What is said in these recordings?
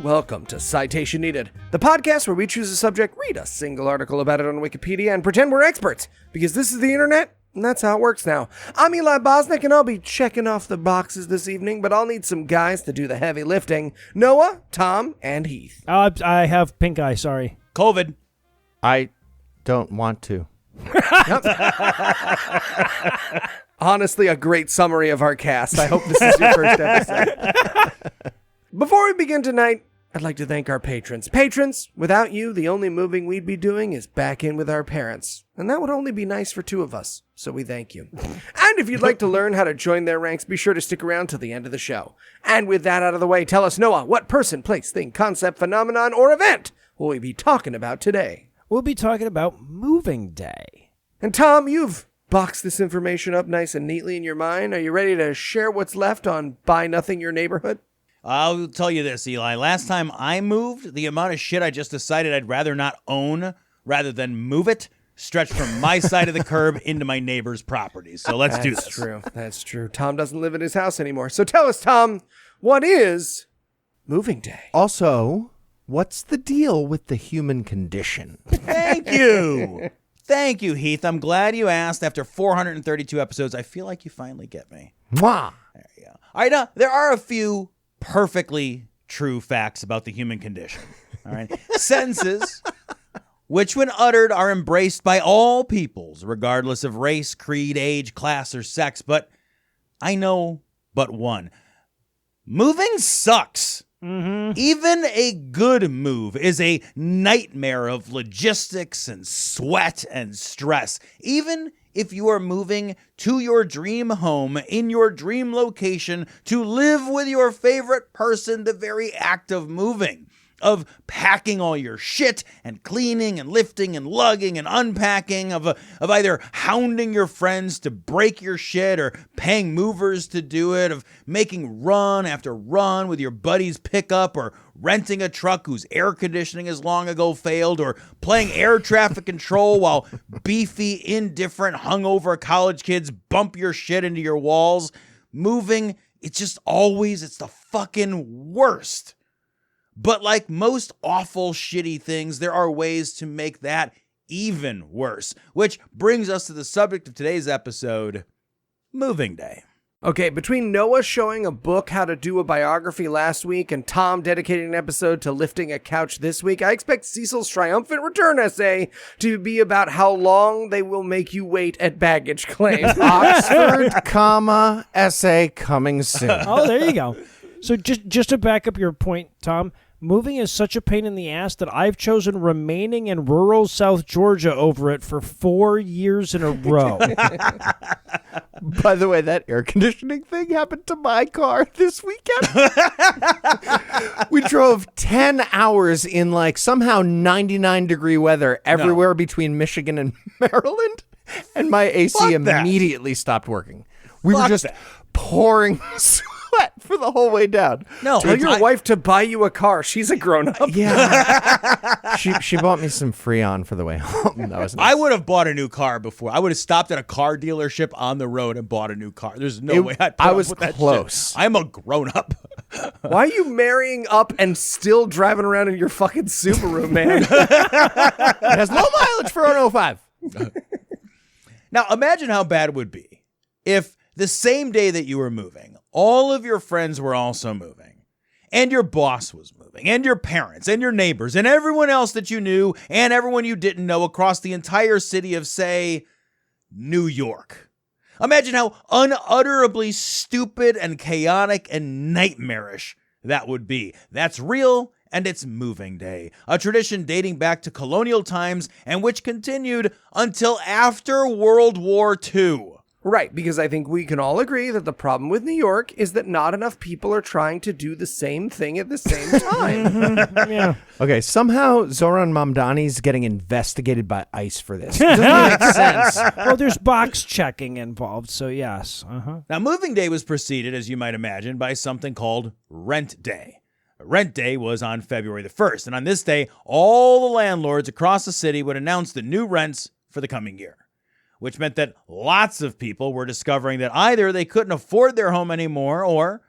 welcome to Citation Needed, the podcast where we choose a subject, read a single article about it on Wikipedia, and pretend we're experts, because this is the internet, and that's how it works now. I'm Eli Bosnick, and I'll be checking off the boxes this evening, but I'll need some guys to do the heavy lifting. Noah, Tom, and Heath. I have pink eye, sorry. COVID. I don't want to. Honestly, a great summary of our cast. I hope this is your first episode. Before we begin tonight, I'd like to thank our patrons. Patrons, without you, the only moving we'd be doing is back in with our parents. And that would only be nice for two of us, so we thank you. And if you'd like to learn how to join their ranks, be sure to stick around till the end of the show. And with that out of the way, tell us, Noah, what person, place, thing, concept, phenomenon, or event will we be talking about today? We'll be talking about moving day. And Tom, you've boxed this information up nice and neatly in your mind. Are you ready to share what's left on Buy Nothing Your Neighborhood? I'll tell you this, Eli. Last time I moved, the amount of shit I just decided I'd rather not own rather than move it stretched from my side of the curb into my neighbor's property. So let's do this. That's true. That's true. Tom doesn't live in his house anymore. So tell us, Tom, what is moving day? Also, what's the deal with the human condition? Thank you. Thank you, Heath. I'm glad you asked. After 432 episodes, I feel like you finally get me. Mwah! There you go. All right, now, there are a few perfectly true facts about the human condition. All right. Sentences, which when uttered are embraced by all peoples, regardless of race, creed, age, class, or sex. But I know but one. Moving sucks. Mm-hmm. Even a good move is a nightmare of logistics and sweat and stress. Even if you are moving to your dream home in your dream location to live with your favorite person, the very act of moving, of packing all your shit and cleaning and lifting and lugging and unpacking, of either hounding your friends to break your shit or paying movers to do it, of making run after run with your buddy's pickup or renting a truck whose air conditioning has long ago failed, or playing air traffic control while beefy, indifferent, hungover college kids bump your shit into your walls. Moving, it's the fucking worst. But like most awful, shitty things, there are ways to make that even worse. Which brings us to the subject of today's episode, moving day. Okay, between Noah showing a book how to do a biography last week and Tom dedicating an episode to lifting a couch this week, I expect Cecil's triumphant return essay to be about how long they will make you wait at baggage claim. Oxford, essay coming soon. Oh, there you go. So just to back up your point, Tom, moving is such a pain in the ass that I've chosen remaining in rural South Georgia over it for 4 years in a row. By the way, that air conditioning thing happened to my car this weekend. We drove 10 hours in somehow 99-degree weather everywhere between Michigan and Maryland, and my AC immediately stopped working. We were just pouring sweat for the whole way down. No, tell your wife to buy you a car. She's a grown-up. Yeah. She bought me some Freon for the way home. That was nice. I would have bought a new car before. I would have stopped at a car dealership on the road and bought a new car. There's no way I'd put I up was with that close. shit. I'm a grown-up. Why are you marrying up and still driving around in your fucking Subaru, man? It has low mileage for an 05. Now, imagine how bad it would be if the same day that you were moving, all of your friends were also moving, and your boss was moving, and your parents, and your neighbors, and everyone else that you knew, and everyone you didn't know across the entire city of, say, New York. Imagine how unutterably stupid and chaotic and nightmarish that would be. That's real, and it's moving day, a tradition dating back to colonial times and which continued until after World War II. Right, because I think we can all agree that the problem with New York is that not enough people are trying to do the same thing at the same time. Yeah. Okay, somehow Zoran Mamdani's getting investigated by ICE for this. It doesn't make sense. Well, there's box checking involved, so yes. Uh-huh. Now, moving day was preceded, as you might imagine, by something called rent day. Rent day was on February the 1st, and on this day, all the landlords across the city would announce the new rents for the coming year, which meant that lots of people were discovering that either they couldn't afford their home anymore or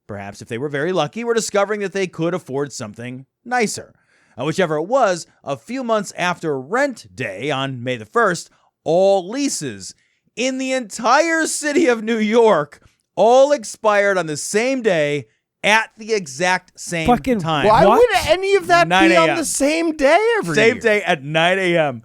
perhaps if they were very lucky, were discovering that they could afford something nicer. Whichever it was, a few months after rent day on May the 1st, all leases in the entire city of New York all expired on the same day at the exact same Fucking time. Why What? would any of that 9 be on a.m. the same day every Same year? day at 9 a.m.,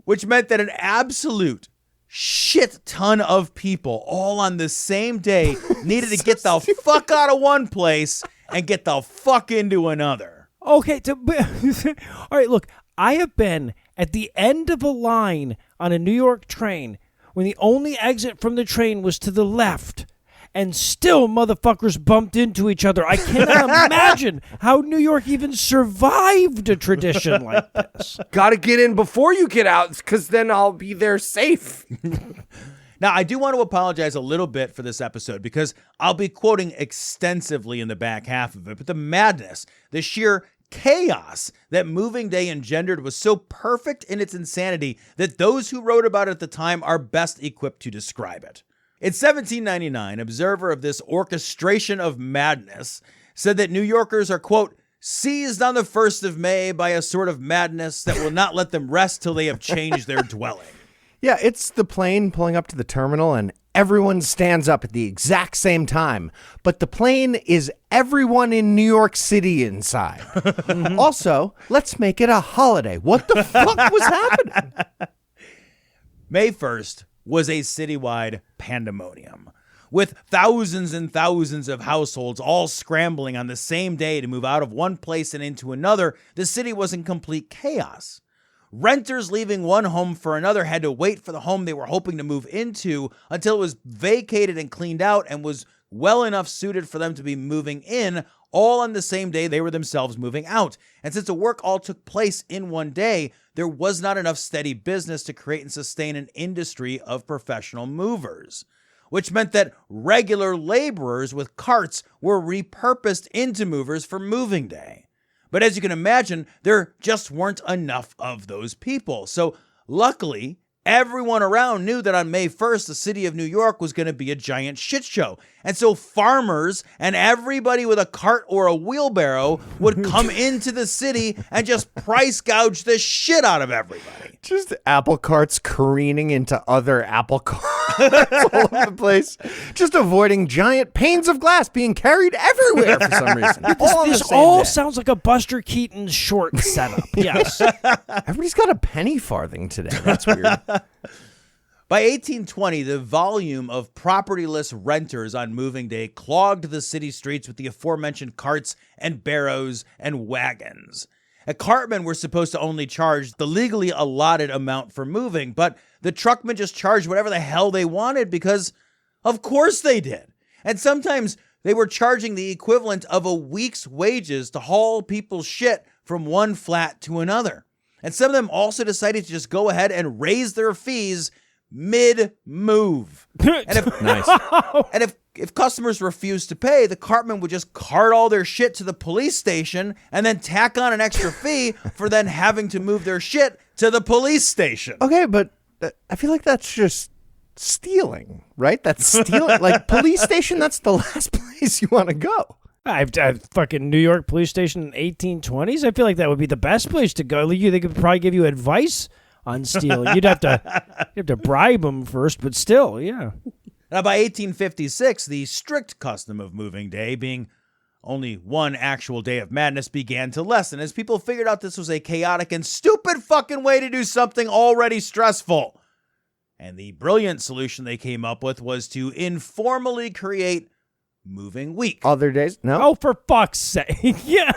which meant that an absolute shit ton of people all on the same day needed to get the fuck out of one place and get the fuck into another. Okay, all right, look, I have been at the end of a line on a New York train when the only exit from the train was to the left, and still motherfuckers bumped into each other. I cannot imagine how New York even survived a tradition like this. Got to get in before you get out, because then I'll be there safe. Now, I do want to apologize a little bit for this episode because I'll be quoting extensively in the back half of it, but the madness, the sheer chaos that moving day engendered was so perfect in its insanity that those who wrote about it at the time are best equipped to describe it. In 1799, observer of this orchestration of madness said that New Yorkers are, quote, seized on the 1st of May by a sort of madness that will not let them rest till they have changed their dwelling. Yeah, it's the plane pulling up to the terminal and everyone stands up at the exact same time. But the plane is everyone in New York City inside. Also, let's make it a holiday. What the fuck was happening? May 1st was a citywide pandemonium, with thousands and thousands of households all scrambling on the same day to move out of one place and into another. The city was in complete chaos. Renters leaving one home for another had to wait for the home they were hoping to move into until it was vacated and cleaned out and was well enough suited for them to be moving in, all on the same day they were themselves moving out. And since the work all took place in one day, there was not enough steady business to create and sustain an industry of professional movers, which meant that regular laborers with carts were repurposed into movers for moving day. But as you can imagine, there just weren't enough of those people. So luckily, everyone around knew that on May 1st, the city of New York was going to be a giant shit show. And so farmers and everybody with a cart or a wheelbarrow would come into the city and just price gouge the shit out of everybody. Just apple carts careening into other apple carts all over the place. Just avoiding giant panes of glass being carried everywhere for some reason. All on the This same all day. sounds like a Buster Keaton short setup. Yes. Everybody's got a penny farthing today. That's weird. By 1820, the volume of propertyless renters on moving day clogged the city streets with the aforementioned carts and barrows and wagons. Cartmen were supposed to only charge the legally allotted amount for moving, but the truckmen just charged whatever the hell they wanted because, of course they did. And sometimes they were charging the equivalent of a week's wages to haul people's shit from one flat to another. And some of them also decided to just go ahead and raise their fees mid-move. And if customers refused to pay, the cartman would just cart all their shit to the police station and then tack on an extra fee for then having to move their shit to the police station. Okay, but I feel like that's just stealing, right? That's stealing. Like, police station, that's the last place you want to go. I've fucking New York police station in 1820s. I feel like that would be the best place to go. They could probably give you advice on stealing. You'd have to bribe them first, but still, yeah. Now, by 1856, the strict custom of moving day, being only one actual day of madness, began to lessen as people figured out this was a chaotic and stupid fucking way to do something already stressful. And the brilliant solution they came up with was to informally create moving week. Other days? No. Oh, for fuck's sake. Yeah.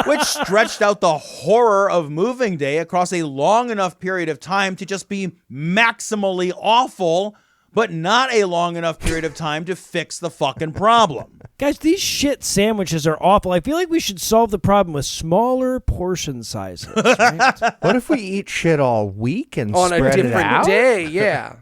Which stretched out the horror of moving day across a long enough period of time to just be maximally awful, but not a long enough period of time to fix the fucking problem. Guys, these shit sandwiches are awful. I feel like we should solve the problem with smaller portion sizes. Right? What if we eat shit all week and On a spread it different out? day, yeah.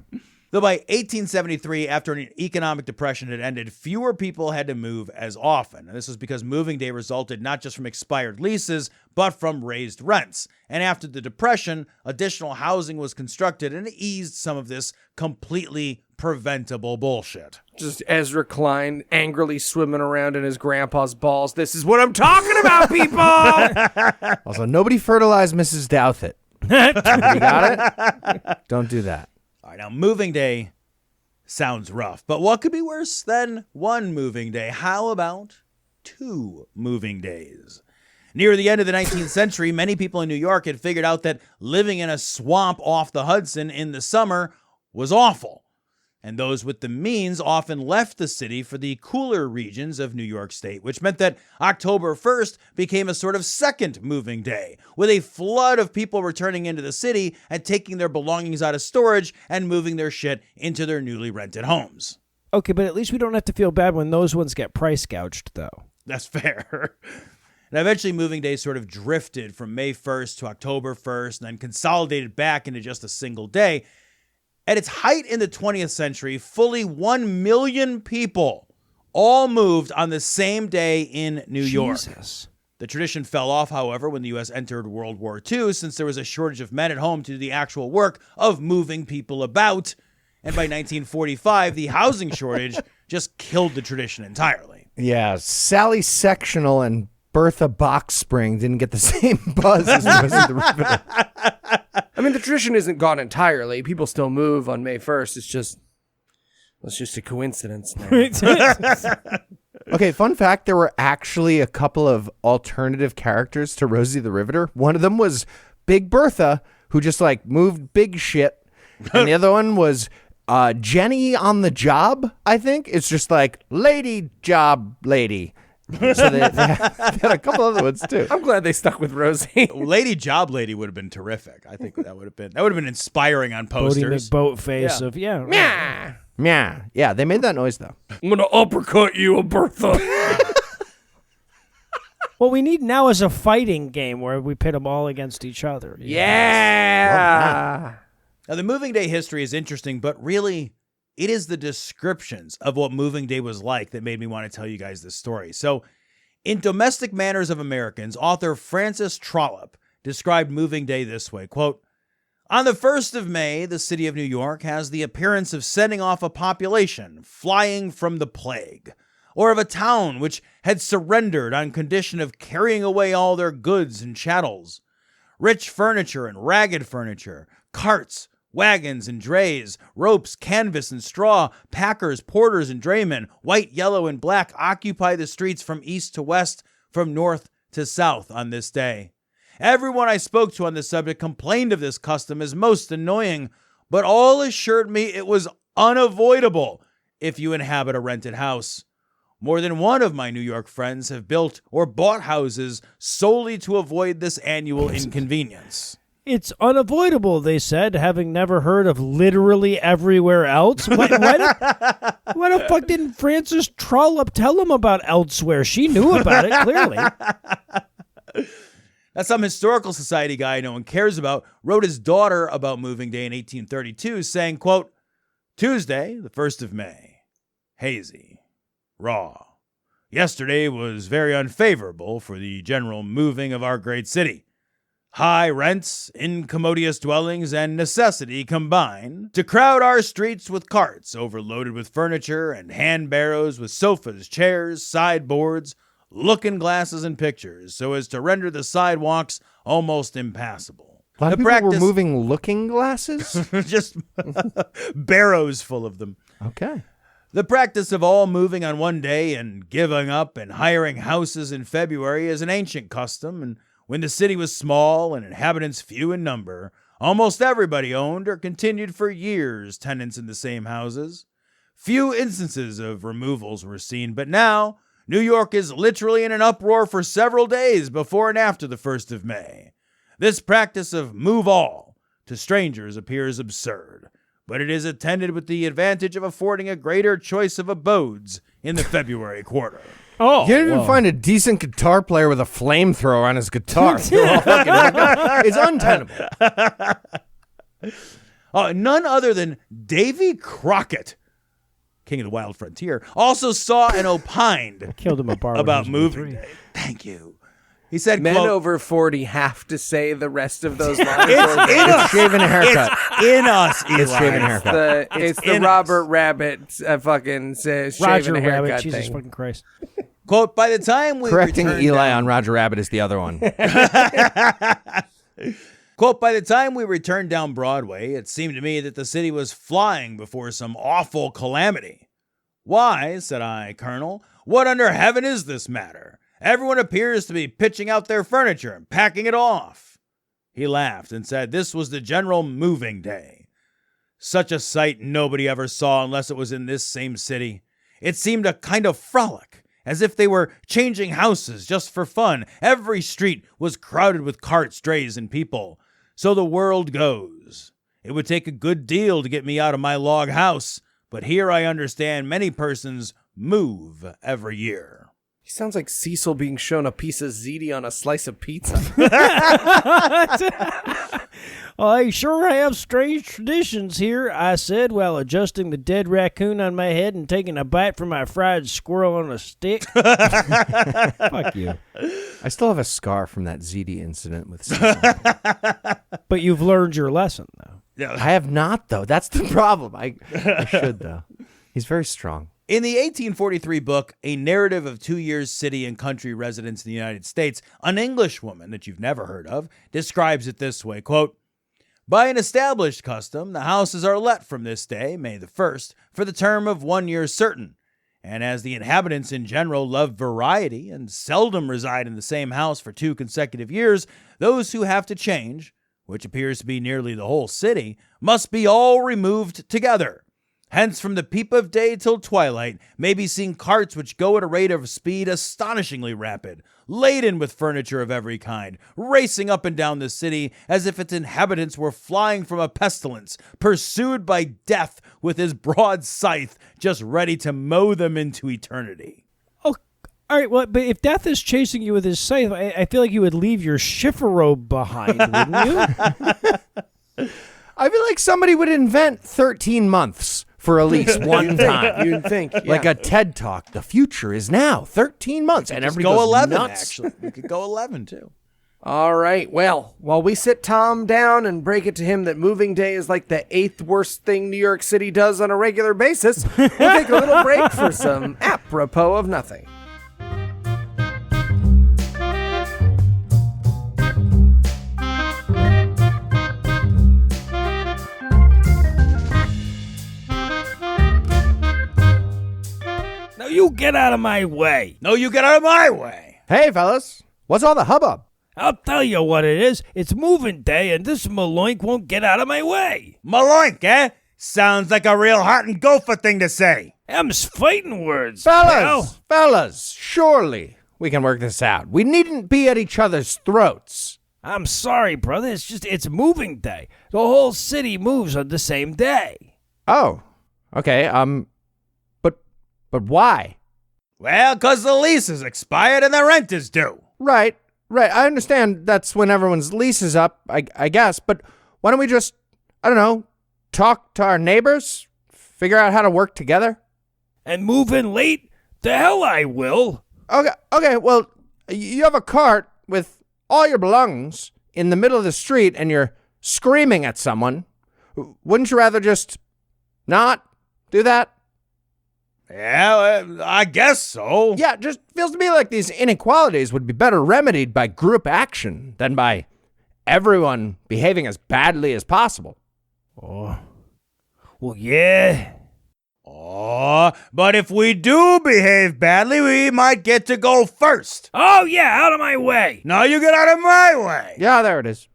Though by 1873, after an economic depression had ended, fewer people had to move as often. And this was because moving day resulted not just from expired leases, but from raised rents. And after the depression, additional housing was constructed and it eased some of this completely preventable bullshit. Just Ezra Klein angrily swimming around in his grandpa's balls. This is what I'm talking about, people! Also, nobody fertilized Mrs. Douthit. You got it? Don't do that. All right, now moving day sounds rough, but what could be worse than one moving day? How about 2 moving days? Near the end of the 19th century, many people in New York had figured out that living in a swamp off the Hudson in the summer was awful. And those with the means often left the city for the cooler regions of New York State, which meant that October 1st became a sort of second moving day, with a flood of people returning into the city and taking their belongings out of storage and moving their shit into their newly rented homes. Okay, but at least we don't have to feel bad when those ones get price gouged, though. That's fair. And eventually moving day sort of drifted from May 1st to October 1st and then consolidated back into just a single day. At its height in the 20th century, fully 1 million people all moved on the same day in New York. The tradition fell off, however, when the U.S. entered World War II, since there was a shortage of men at home to do the actual work of moving people about. And by 1945, the housing shortage just killed the tradition entirely. Yeah, Sally Sectional and Bertha Box Spring didn't get the same buzz as Rosie the Riveter. I mean, the tradition isn't gone entirely. People still move on May 1st. It's just a coincidence now. Okay, fun fact, there were actually a couple of alternative characters to Rosie the Riveter. One of them was Big Bertha, who just like moved big shit. And the other one was Jenny on the job, I think. It's just like lady job lady. So they had a couple other ones too. I'm glad they stuck with Rosie. Lady Job Lady would have been terrific. I think that would have been inspiring on posters. Bodie McBoatface of, yeah. Meow. Yeah, yeah, they made that noise though. I'm gonna uppercut you, Bertha. What we need now is a fighting game where we pit them all against each other. Yeah. Now, the moving day history is interesting, but really, it is the descriptions of what moving day was like that made me want to tell you guys this story. So, in Domestic Manners of Americans, author Francis Trollope described moving day this way, quote, "On the 1st of May, the city of New York has the appearance of sending off a population flying from the plague, or of a town which had surrendered on condition of carrying away all their goods and chattels. Rich furniture and ragged furniture, carts, wagons and drays, ropes, canvas and straw, packers, porters, and draymen, white, yellow, and black, occupy the streets from east to west, from north to south on this day. Everyone I spoke to on this subject complained of this custom as most annoying, but all assured me it was unavoidable if you inhabit a rented house. More than one of my New York friends have built or bought houses solely to avoid this annual inconvenience." It's unavoidable, they said, having never heard of literally everywhere else. Why the fuck didn't Francis Trollope tell them about elsewhere? She knew about it, clearly. Now, some historical society guy no one cares about wrote his daughter about moving day in 1832, saying, quote, "Tuesday, the 1st of May, hazy, raw. Yesterday was very unfavorable for the general moving of our great city. High rents, incommodious dwellings, and necessity combine to crowd our streets with carts overloaded with furniture and hand barrows with sofas, chairs, sideboards, looking glasses, and pictures, so as to render the sidewalks almost impassable. A lot of people were moving looking glasses? Just barrows full of them. Okay. The practice of all moving on one day and giving up and hiring houses in February is an ancient custom, and when the city was small and inhabitants few in number, almost everybody owned or continued for years tenants in the same houses. Few instances of removals were seen, but now New York is literally in an uproar for several days before and after the 1st of May. This practice of move all to strangers appears absurd, but it is attended with the advantage of affording a greater choice of abodes in the February quarter." Oh, You didn't even find a decent guitar player with a flamethrower on his guitar. They're all fucking it's untenable. None other than Davy Crockett, King of the Wild Frontier, also saw and opined killed him a bar about moving day. Thank you. He said, Men quote, over 40 have to say the rest of those lines. It's Shaving a haircut. It's in us, Eli. It's shaving a haircut. It's the in Robert us. Rabbit fucking says Roger shaving a haircut Rabbit, Jesus thing. fucking Christ. Quote, by the time we Correcting returned Eli down- on Roger Rabbit is the other one. Quote, by the time we returned down Broadway, it seemed to me that the city was flying before some awful calamity. Why, said I, Colonel, what under heaven is this matter? Everyone appears to be pitching out their furniture and packing it off. He laughed and said this was the general moving day. Such a sight nobody ever saw unless it was in this same city. It seemed a kind of frolic, as if they were changing houses just for fun. Every street was crowded with carts, drays, and people. So the world goes. It would take a good deal to get me out of my log house, but here I understand many persons move every year. He sounds like Cecil being shown a piece of ziti on a slice of pizza. I sure have strange traditions here, I said while adjusting the dead raccoon on my head and taking a bite from my fried squirrel on a stick. Fuck you. I still have a scar from that ZD incident with Cecil. But you've learned your lesson, though. I have not, though. That's the problem. I should, though. He's very strong. In the 1843 book, A Narrative of 2 Years' City and Country Residence in the United States, an English woman that you've never heard of describes it this way, quote, by an established custom, the houses are let from this day, May the 1st, for the term of 1 year certain. And as the inhabitants in general love variety and seldom reside in the same house for 2 consecutive years, those who have to change, which appears to be nearly the whole city, must be all removed together. Hence, from the peep of day till twilight may be seen carts which go at a rate of speed astonishingly rapid, laden with furniture of every kind, racing up and down the city as if its inhabitants were flying from a pestilence, pursued by death with his broad scythe, just ready to mow them into eternity. Oh, all right. Well, but if death is chasing you with his scythe, I feel like you would leave your chifforobe behind, wouldn't you? I feel like somebody would invent 13 months for at least one time. You'd think. Yeah. Like a TED Talk. The future is now. 13 months. And Just everybody go goes 11, nuts. actually. We could go 11, too. All right. Well, while we sit Tom down and break it to him that moving day is like the 8th worst thing New York City does on a regular basis, we'll take a little break for some apropos of nothing. Now you get out of my way. No, you get out of my way. Hey, fellas. What's all the hubbub? I'll tell you what it is. It's moving day, and this maloink won't get out of my way. Maloink, eh? Sounds like a real heart and gopher thing to say. Them's fighting words, Fellas, surely we can work this out. We needn't be at each other's throats. I'm sorry, brother. It's moving day. The whole city moves on the same day. Oh, okay. But why? Well, 'cause the lease is expired and the rent is due. Right. I understand that's when everyone's lease is up, I guess. But why don't we just, I don't know, talk to our neighbors, figure out how to work together? And move in late? The hell I will. Okay. Well, you have a cart with all your belongings in the middle of the street and you're screaming at someone. Wouldn't you rather just not do that? Yeah, I guess so. Yeah, just feels to me like these inequalities would be better remedied by group action than by everyone behaving as badly as possible. Oh, well, yeah. Oh, but if we do behave badly, we might get to go first. Oh, yeah, out of my way. Now you get out of my way. Yeah, there it is.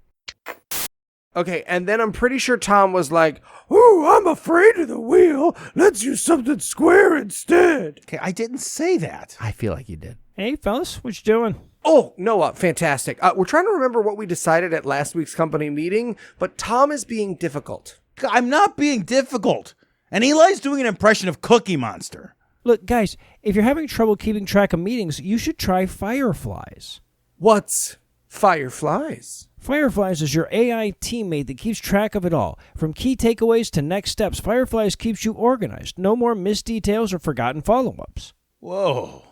Okay, and then I'm pretty sure Tom was like, "Ooh, I'm afraid of the wheel. Let's use something square instead." Okay, I didn't say that. I feel like you did. Hey, fellas, what you doing? Oh, Noah, fantastic. We're trying to remember what we decided at last week's company meeting, but Tom is being difficult. I'm not being difficult. And Eli's doing an impression of Cookie Monster. Look, guys, if you're having trouble keeping track of meetings, you should try Fireflies. What's Fireflies? Fireflies is your AI teammate that keeps track of it all. From key takeaways to next steps, Fireflies keeps you organized. No more missed details or forgotten follow-ups. Whoa,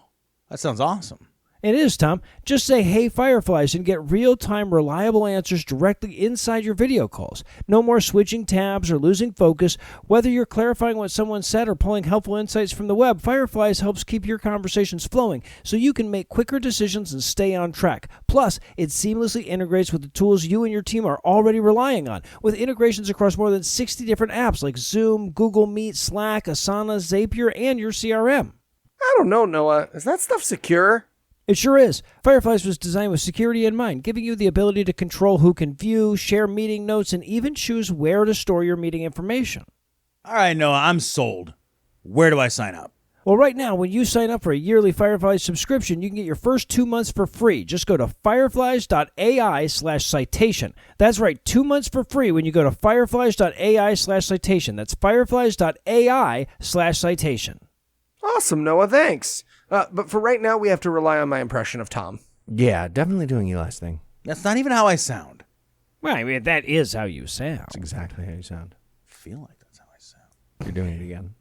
that sounds awesome. It is, Tom. Just say, "Hey, Fireflies," and get real-time, reliable answers directly inside your video calls. No more switching tabs or losing focus. Whether you're clarifying what someone said or pulling helpful insights from the web, Fireflies helps keep your conversations flowing so you can make quicker decisions and stay on track. Plus, it seamlessly integrates with the tools you and your team are already relying on, with integrations across more than 60 different apps like Zoom, Google Meet, Slack, Asana, Zapier, and your CRM. I don't know, Noah. Is that stuff secure? It sure is. Fireflies was designed with security in mind, giving you the ability to control who can view, share meeting notes, and even choose where to store your meeting information. All right, Noah, I'm sold. Where do I sign up? Well, right now, when you sign up for a yearly Fireflies subscription, you can get your first 2 months for free. Just go to fireflies.ai/citation. That's right, 2 months for free when you go to fireflies.ai/citation. That's fireflies.ai/citation. Awesome, Noah. Thanks. But for right now, we have to rely on my impression of Tom. Yeah, definitely doing Eli's thing. That's not even how I sound. Well, I mean, that is how you sound. That's exactly how you sound. I feel like that's how I sound. You're doing it again.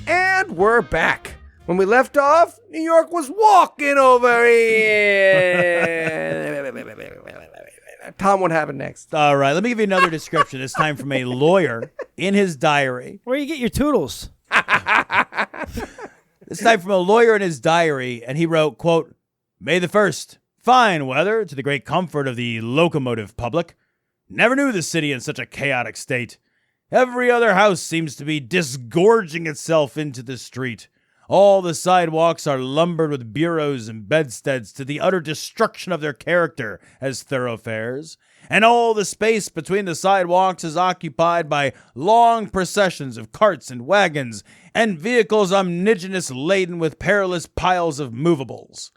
And we're back. When we left off, New York was walking over here. Tom, what happened next? All right, let me give you another description. This time from a lawyer in his diary. Where you get your toodles? This time from a lawyer in his diary, and he wrote, quote, "May the 1st, fine weather to the great comfort of the locomotive public. Never knew the city in such a chaotic state. Every other house seems to be disgorging itself into the street. All the sidewalks are lumbered with bureaus and bedsteads to the utter destruction of their character as thoroughfares, and all the space between the sidewalks is occupied by long processions of carts and wagons, and vehicles omnigenous laden with perilous piles of movables.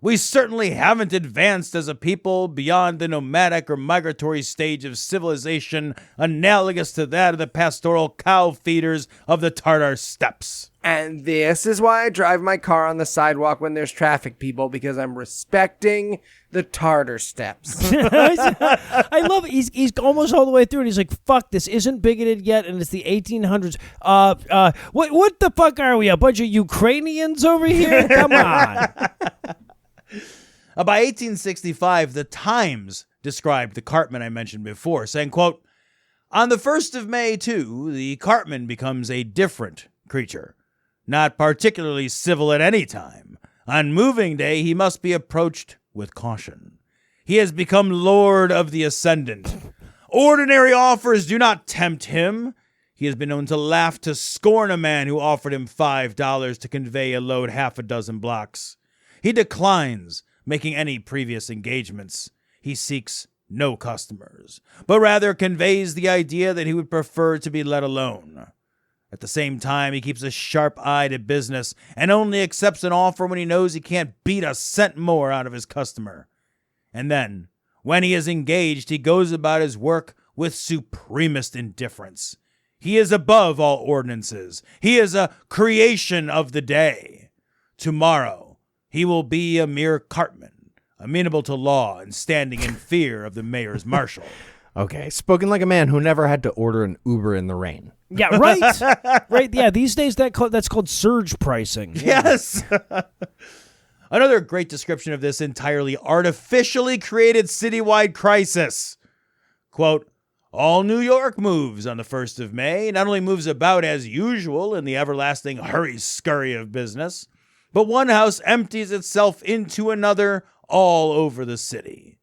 We certainly haven't advanced as a people beyond the nomadic or migratory stage of civilization analogous to that of the pastoral cow feeders of the Tartar steppes." And this is why I drive my car on the sidewalk when there's traffic, people, because I'm respecting the Tartar steps. I love it. He's almost all the way through, and he's like, "Fuck, this isn't bigoted yet, and it's the 1800s. What the fuck are we? A bunch of Ukrainians over here? Come on." By 1865, the Times described the cartman I mentioned before, saying, quote, "On the 1st of May, too, the cartman becomes a different creature. Not particularly civil at any time. On moving day, he must be approached with caution. He has become lord of the ascendant. Ordinary offers do not tempt him. He has been known to laugh to scorn a man who offered him $5 to convey a load half a dozen blocks. He declines making any previous engagements. He seeks no customers, but rather conveys the idea that he would prefer to be let alone. At the same time, he keeps a sharp eye to business and only accepts an offer when he knows he can't beat a cent more out of his customer. And then, when he is engaged, he goes about his work with supremest indifference. He is above all ordinances. He is a creation of the day. Tomorrow, he will be a mere cartman, amenable to law and standing in fear of the mayor's marshal." Okay, spoken like a man who never had to order an Uber in the rain. Yeah, right. Right. Yeah, these days that's called surge pricing. Yes. Another great description of this entirely artificially created citywide crisis. Quote, "All New York moves on the 1st of May, not only moves about as usual in the everlasting hurry-scurry of business, but one house empties itself into another all over the city.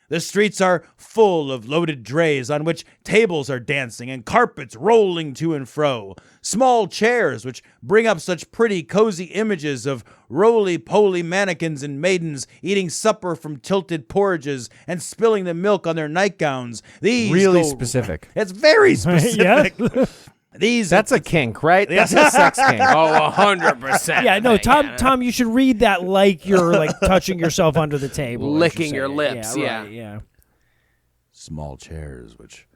The streets are full of loaded drays on which tables are dancing and carpets rolling to and fro. Small chairs which bring up such pretty cozy images of roly-poly mannequins and maidens eating supper from tilted porridges and spilling the milk on their nightgowns. These Really specific. It's very specific. That's a kink, right? That's a sex kink. Oh, 100%. Yeah, no, Tom, you should read that like you're like touching yourself under the table, Licking your lips, Yeah, yeah. right, yeah. Small chairs which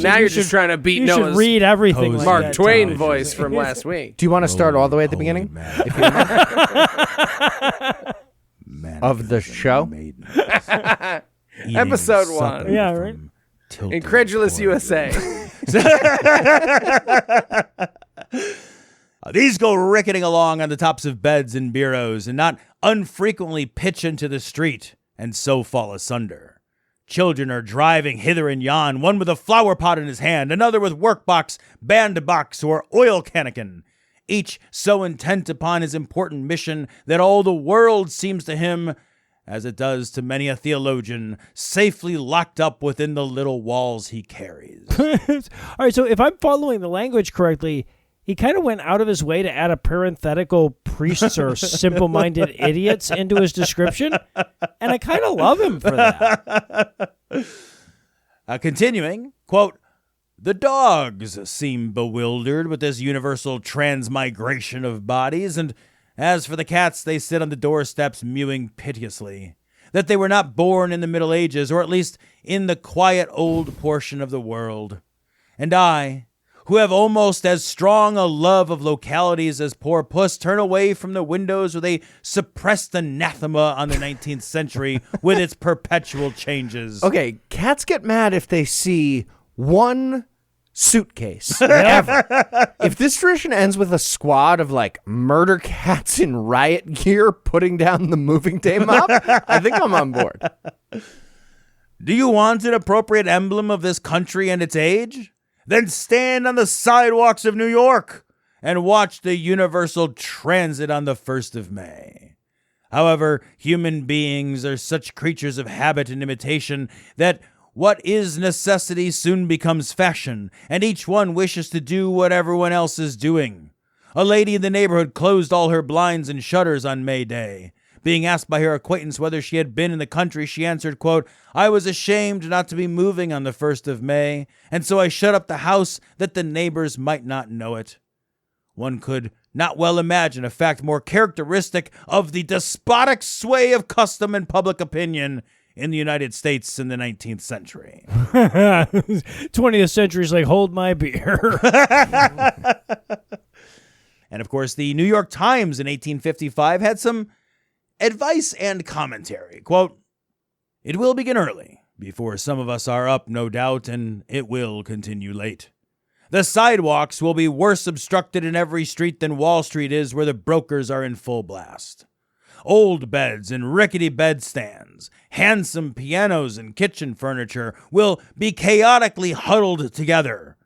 Now you're just trying to beat You should Noah's read everything. Like Mark that, Twain Tom. voice from last week. Do you want to start all the way at the beginning? If you remember? Of the show? Episode 1. Yeah, right. Incredulous USA. These go ricketing along on the tops of beds and bureaus, and not unfrequently pitch into the street, and so fall asunder. Children are driving hither and yon, one with a flower pot in his hand, another with workbox, bandbox, or oil cannikin, each so intent upon his important mission that all the world seems to him, as it does to many a theologian, safely locked up within the little walls he carries. All right, so if I'm following the language correctly, he kind of went out of his way to add a parenthetical priests or simple-minded idiots into his description, and I kind of love him for that. Continuing, quote, the dogs seem bewildered with this universal transmigration of bodies, and as for the cats, they sit on the doorsteps mewing piteously, that they were not born in the Middle Ages, or at least in the quiet old portion of the world. And I, who have almost as strong a love of localities as poor puss, turn away from the windows with a suppressed anathema on the 19th century with its perpetual changes. Okay, cats get mad if they see one suitcase ever. If this tradition ends with a squad of like murder cats in riot gear putting down the moving day mop, I think I'm on board. Do you want an appropriate emblem of this country and its age? Then stand on the sidewalks of New York and watch the universal transit on the 1st of May. However, human beings are such creatures of habit and imitation that what is necessity soon becomes fashion, and each one wishes to do what everyone else is doing. A lady in the neighborhood closed all her blinds and shutters on May Day. Being asked by her acquaintance whether she had been in the country, she answered, quote, I was ashamed not to be moving on the 1st of May, and so I shut up the house that the neighbors might not know it. One could not well imagine a fact more characteristic of the despotic sway of custom and public opinion in the United States in the 19th century. 20th century's like, hold my beer. And of course, the New York Times in 1855 had some advice and commentary. Quote, it will begin early, before some of us are up, no doubt, and it will continue late. The sidewalks will be worse obstructed in every street than Wall Street is, where the brokers are in full blast. Old beds and rickety bedstands, handsome pianos and kitchen furniture will be chaotically huddled together.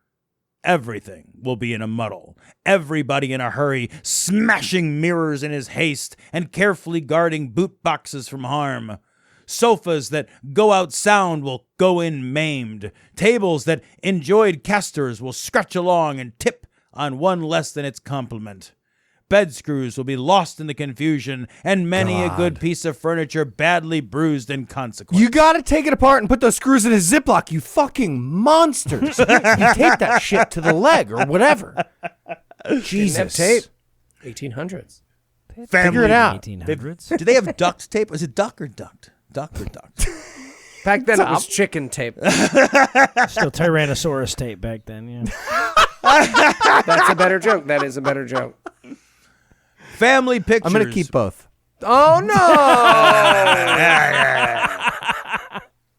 Everything will be in a muddle, everybody in a hurry, smashing mirrors in his haste and carefully guarding boot boxes from harm. Sofas that go out sound will go in maimed. Tables that enjoyed casters will scratch along and tip on one less than its complement. Bed screws will be lost in the confusion, and many a good piece of furniture badly bruised in consequence. You gotta take it apart and put those screws in a Ziploc, you fucking monsters. You tape that shit to the leg or whatever. Jesus. Tape. 1800s. Figure it out. 1800s. Do they have duct tape? Is it duck or duct? Duck or duct? Back then it was chicken tape. Still Tyrannosaurus tape back then, yeah. That's a better joke. That is a better joke. Family pictures. I'm gonna keep both. Oh, no!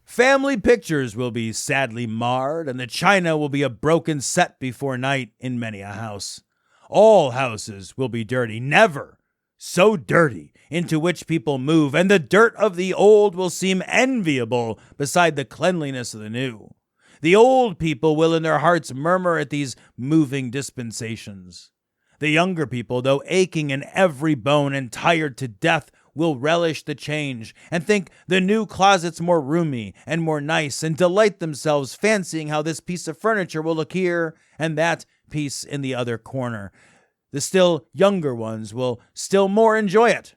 Family pictures will be sadly marred, and the china will be a broken set before night in many a house. All houses will be dirty, never so dirty, into which people move, and the dirt of the old will seem enviable beside the cleanliness of the new. The old people will in their hearts murmur at these moving dispensations. The younger people, though aching in every bone and tired to death, will relish the change and think the new closets more roomy and more nice, and delight themselves fancying how this piece of furniture will look here and that piece in the other corner. The still younger ones will still more enjoy it.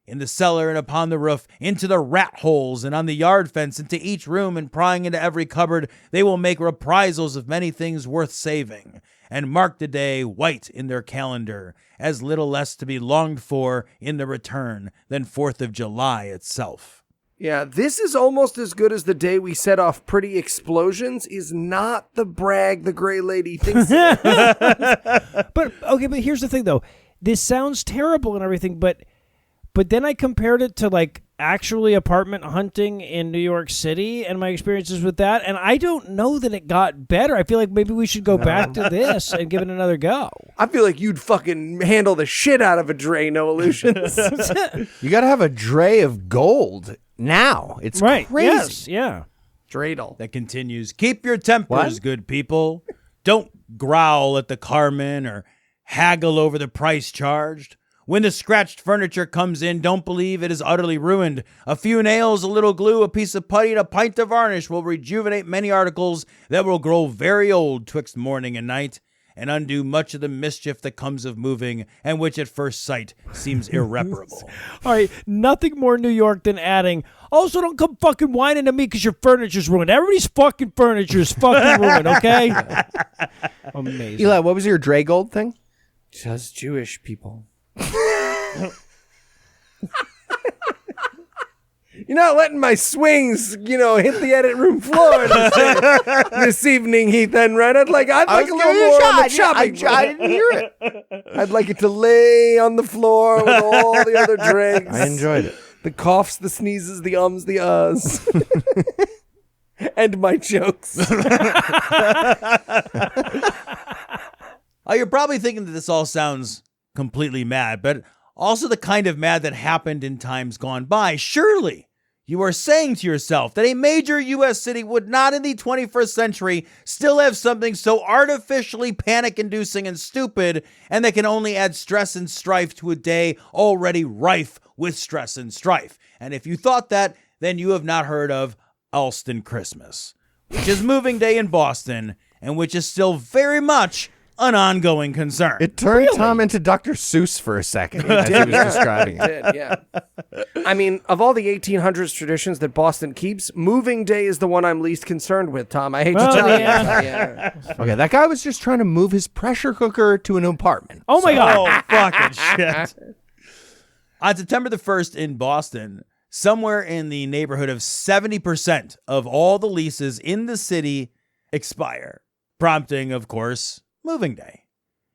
In the cellar and upon the roof, into the rat holes and on the yard fence, into each room and prying into every cupboard, they will make reprisals of many things worth saving, and mark the day white in their calendar, as little less to be longed for in the return than 4th of July itself. Yeah, this is almost as good as the day we set off pretty explosions is not the brag the gray lady thinks it is. But here's the thing though. This sounds terrible and everything, but then I compared it to like actually apartment hunting in New York City and my experiences with that, and I don't know that it got better. I feel like maybe we should go back to this and give it another go. I feel like you'd fucking handle the shit out of a Dre, no illusions. You got to have a Dre of gold now. It's Right. crazy. Yes. Yeah. Dreidel. That continues. Keep your tempers, What? good people. Don't growl at the carman or haggle over the price charged. When the scratched furniture comes in, don't believe it is utterly ruined. A few nails, a little glue, a piece of putty, and a pint of varnish will rejuvenate many articles that will grow very old twixt morning and night, and undo much of the mischief that comes of moving, and which at first sight seems irreparable. All right, nothing more New York than adding, also don't come fucking whining to me because your furniture's ruined. Everybody's fucking furniture is fucking ruined, okay? Amazing. Eli, what was your Dre gold thing? Just Jewish people. You're not letting my swings, hit the edit room floor this evening, Heath Enright. I'd like a little more on the chopping board. I didn't hear it. I'd like it to lay on the floor with all the other dregs. I enjoyed it. The coughs, the sneezes, the ums, the uhs. And my jokes. You're probably thinking that this all sounds completely mad, but also the kind of mad that happened in times gone by. Surely you are saying to yourself that a major U.S. city would not in the 21st century still have something so artificially panic-inducing and stupid, and that can only add stress and strife to a day already rife with stress and strife. And if you thought that, then you have not heard of Alston Christmas, which is moving day in Boston, and which is still very much an ongoing concern. It turned Tom into Dr. Seuss for a second as he was describing it. Did, yeah. I mean, of all the 1800s traditions that Boston keeps, moving day is the one I'm least concerned with, Tom. I hate to tell you. Yeah. Okay, that guy was just trying to move his pressure cooker to an apartment. Oh my God. Oh, fucking shit. On September the 1st in Boston, somewhere in the neighborhood of 70% of all the leases in the city expire, prompting, of course, moving day.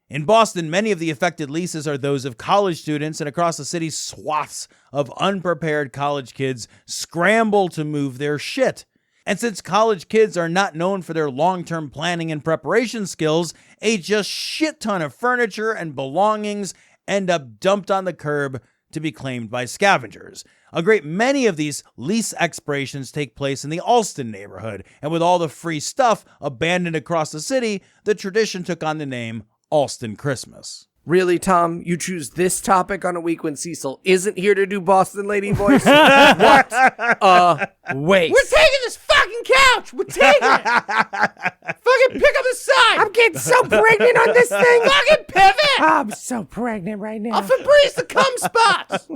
In Boston, many of the affected leases are those of college students, and across the city, swaths of unprepared college kids scramble to move their shit. And since college kids are not known for their long-term planning and preparation skills, a just shit ton of furniture and belongings end up dumped on the curb to be claimed by scavengers. A great many of these lease expirations take place in the Alston neighborhood, and with all the free stuff abandoned across the city, the tradition took on the name Alston Christmas. Really, Tom? You choose this topic on a week when Cecil isn't here to do Boston lady voice? What a waste. We're taking this fucking couch. We're taking it. Fucking pick up the side. I'm getting so pregnant on this thing. Fucking pivot. I'm so pregnant right now. I'll Febreze the cum spots.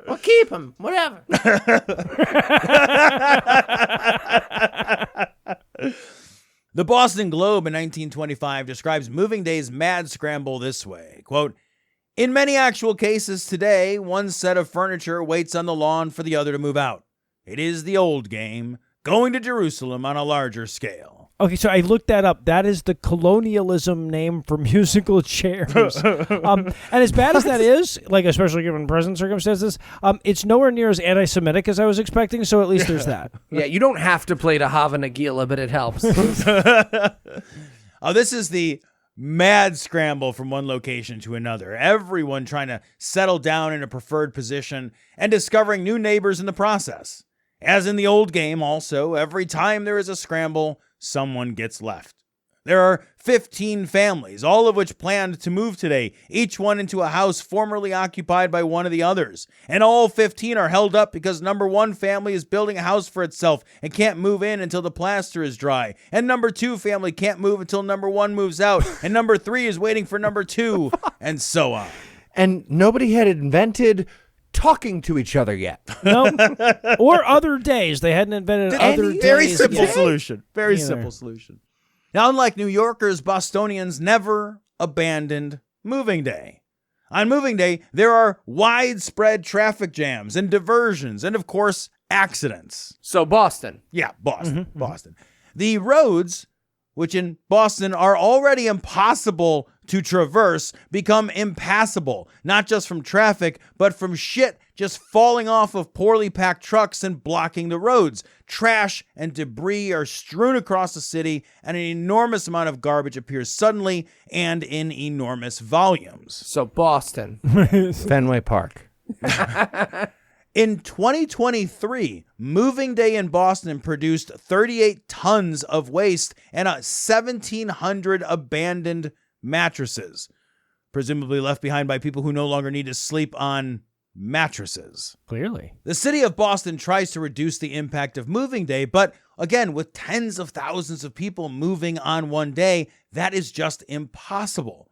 I'll keep them. Whatever. The Boston Globe in 1925 describes moving day's mad scramble this way, quote, "In many actual cases today, one set of furniture waits on the lawn for the other to move out. It is the old game, going to Jerusalem on a larger scale." Okay, so I looked that up. That is the colonialism name for musical chairs. And as bad as that is, like especially given present circumstances, it's nowhere near as anti-Semitic as I was expecting. So at least there's that. Yeah, you don't have to play to Hava Nagila, but it helps. Oh, this is the mad scramble from one location to another. Everyone trying to settle down in a preferred position and discovering new neighbors in the process. As in the old game also, every time there is a scramble, someone gets left. There are 15 families, all of which planned to move today, each one into a house formerly occupied by one of the others. And all 15 are held up because number one family is building a house for itself and can't move in until the plaster is dry. And number two family can't move until number one moves out. And number three is waiting for number two, and so on. And nobody had invented talking to each other yet. No, or other days. They hadn't invented other days. Very simple yet. solution. Very Either. simple solution. Now, unlike New Yorkers, Bostonians never abandoned moving day. On moving day, there are widespread traffic jams and diversions and, of course, accidents. So Boston. Yeah, Boston. Boston. The roads, which in Boston are already impossible to traverse, become impassable, not just from traffic, but from shit just falling off of poorly packed trucks and blocking the roads. Trash and debris are strewn across the city, and an enormous amount of garbage appears suddenly and in enormous volumes. So Boston. Fenway Park. In 2023, moving day in Boston produced 38 tons of waste and 1,700 abandoned mattresses, presumably left behind by people who no longer need to sleep on mattresses. Clearly. The city of Boston tries to reduce the impact of moving day, but again, with tens of thousands of people moving on one day, that is just impossible.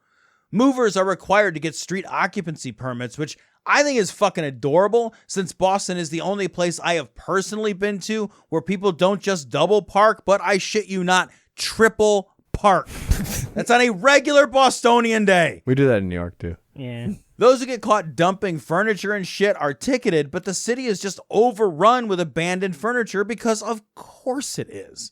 Movers are required to get street occupancy permits, which I think is fucking adorable, since Boston is the only place I have personally been to where people don't just double park, but I shit you not, triple park. That's on a regular Bostonian day. We do that in New York, too. Yeah. Those who get caught dumping furniture and shit are ticketed, but the city is just overrun with abandoned furniture because of course it is.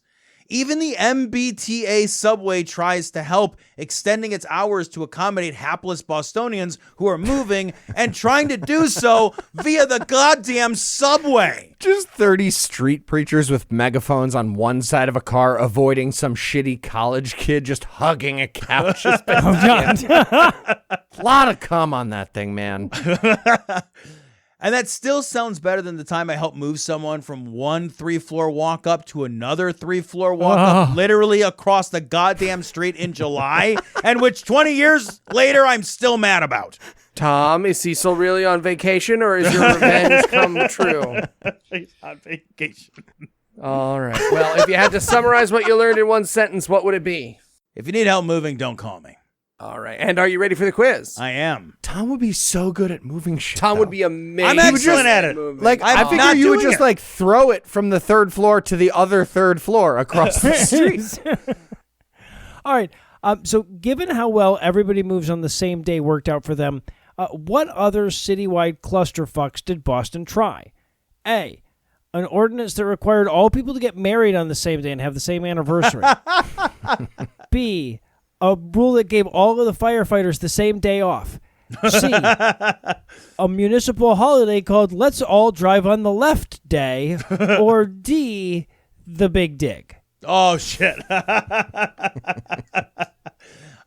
Even the MBTA subway tries to help, extending its hours to accommodate hapless Bostonians who are moving and trying to do so via the goddamn subway. Just 30 street preachers with megaphones on one side of a car avoiding some shitty college kid just hugging a couch. Oh, God. A lot of cum on that thing, man. And that still sounds better than the time I helped move someone from one 3-floor walk up to another 3-floor walk up, literally across the goddamn street in July, and which 20 years later I'm still mad about. Tom, is Cecil really on vacation, or is your revenge come true? He's on vacation. All right. Well, if you had to summarize what you learned in one sentence, what would it be? If you need help moving, don't call me. All right. And are you ready for the quiz? I am. Tom would be so good at moving shit. Tom though. would be amazing. I'm excellent at it. moving. Like, I'm I not figure you would doing just it. like throw it from the third floor to the other third floor across the street. All right. So given how well everybody moves on the same day worked out for them, what other citywide clusterfucks did Boston try? A, an ordinance that required all people to get married on the same day and have the same anniversary. B, a rule that gave all of the firefighters the same day off. C, a municipal holiday called Let's All Drive on the Left Day. Or D, the Big Dig. Oh, shit.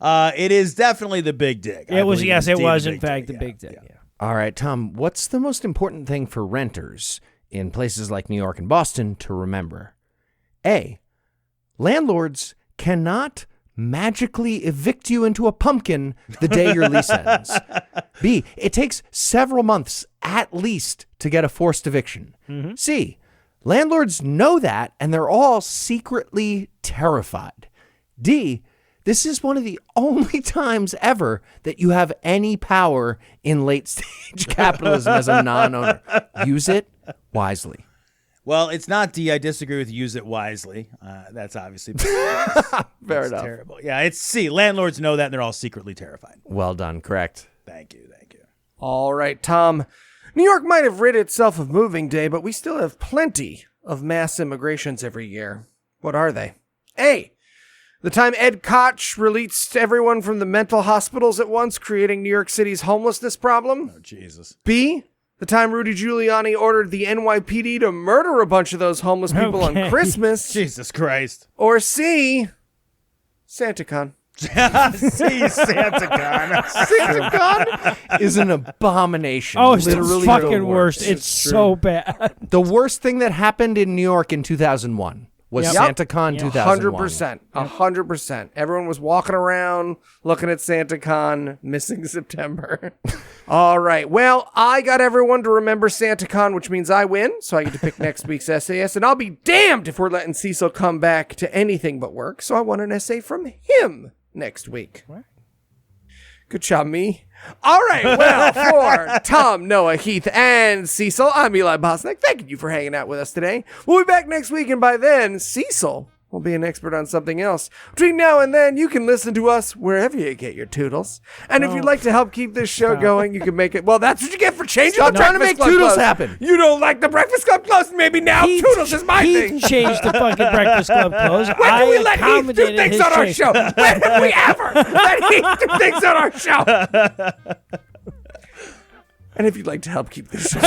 It is definitely the Big Dig. It was, yes, it indeed was, the in Big fact, Dig. the Big Dig. Yeah. All right, Tom, what's the most important thing for renters in places like New York and Boston to remember? A, landlords cannot magically evict you into a pumpkin the day your lease ends. B, it takes several months at least to get a forced eviction. C, landlords know that and they're all secretly terrified. D, this is one of the only times ever that you have any power in late stage capitalism as a non-owner. Use it wisely. Well, it's not D. I disagree with use it wisely. That's obviously Fair enough. terrible. Yeah, it's C. Landlords know that and they're all secretly terrified. Well done. Correct. Thank you. Thank you. All right, Tom. New York might have rid itself of moving day, but we still have plenty of mass immigrations every year. What are they? A, the time Ed Koch released everyone from the mental hospitals at once, creating New York City's homelessness problem. Oh, Jesus. B, the time Rudy Giuliani ordered the NYPD to murder a bunch of those homeless people on Christmas. Jesus Christ. Or C, SantaCon. See, SantaCon. SantaCon is an abomination. Oh, it's Literally the fucking the worst. It's so bad. The worst thing that happened in New York in 2001 was Yep. SantaCon Yep. 2001. 100%. 100%. Everyone was walking around looking at SantaCon, missing September. All right. Well, I got everyone to remember SantaCon, which means I win, so I get to pick next week's SAS, and I'll be damned if we're letting Cecil come back to anything but work, so I want an essay from him next week. What? Good job, me. All right, well, for Tom, Noah, Heath, and Cecil, I'm Eli Bosnick. Thank you for hanging out with us today. We'll be back next week, and by then, Cecil we'll be an expert on something else. Between now and then, you can listen to us wherever you get your toodles. And if you'd like to help keep this show going, you can make it. Well, that's what you get for changing Stop the trying to Breakfast make Club toodles clothes. happen. You don't like the Breakfast Club clothes? Maybe now toodles is my Heath thing. changed the fucking Breakfast Club clothes. When do we let Heath do accommodated things his on our choice. show? When have we ever let Heath do things on our show? And if you'd like to help keep this show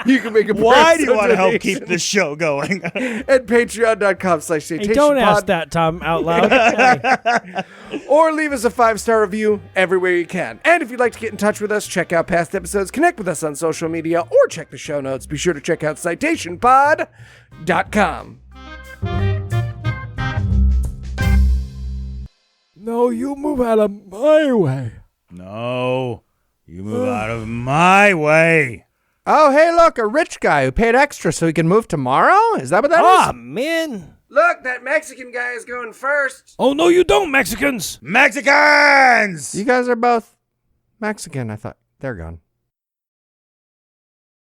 you can make a Why do you personal want to help donation keep this show going? at patreon.com/staytationpod. Hey, don't ask that, Tom, out loud. Hey. Or leave us a 5-star review everywhere you can. And if you'd like to get in touch with us, check out past episodes, connect with us on social media, or check the show notes, be sure to check out citationpod.com. No, you move out of my way. No, you move out of my way. Oh, hey, look, a rich guy who paid extra so he can move tomorrow? Is that what that Ah, is? man. Look, that Mexican guy is going first. Oh, no, you don't, Mexicans. Mexicans! You guys are both Mexican, I thought. They're gone.